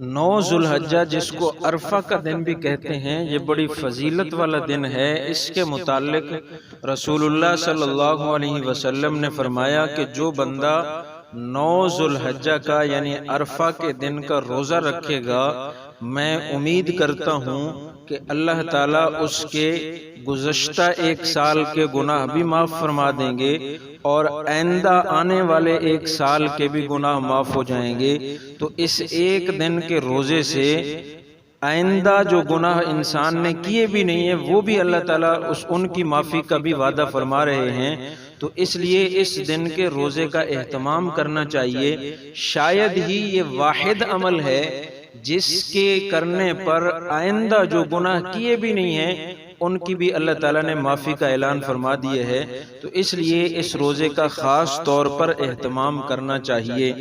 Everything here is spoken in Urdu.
9 ذوالحجہ جس کو عرفہ کا دن بھی کہتے ہیں، یہ بڑی فضیلت والا دن ہے۔ اس کے متعلق رسول اللہ صلی اللہ علیہ وسلم نے فرمایا کہ جو بندہ 9 ذوالحجہ کا یعنی عرفہ کے دن کا روزہ رکھے گا، میں امید کرتا ہوں کہ اللہ تعالیٰ اس کے گزشتہ 1 سال کے گناہ بھی معاف فرما دیں گے اور آئندہ آنے والے 1 سال کے بھی گناہ معاف ہو جائیں گے۔ تو اس ایک دن کے روزے سے آئندہ جو گناہ انسان نے کیے بھی نہیں ہیں وہ بھی اللہ تعالیٰ ان کی معافی کا بھی وعدہ فرما رہے ہیں۔ تو اس لیے اس دن کے روزے کا اہتمام کرنا چاہیے۔ شاید ہی یہ واحد عمل ہے جس کے کرنے پر آئندہ جو گناہ کیے بھی نہیں ہیں ان کی بھی اللہ تعالیٰ نے معافی کا اعلان فرما دیا ہے۔ تو اس لیے اس روزے کا خاص طور پر اہتمام کرنا چاہیے۔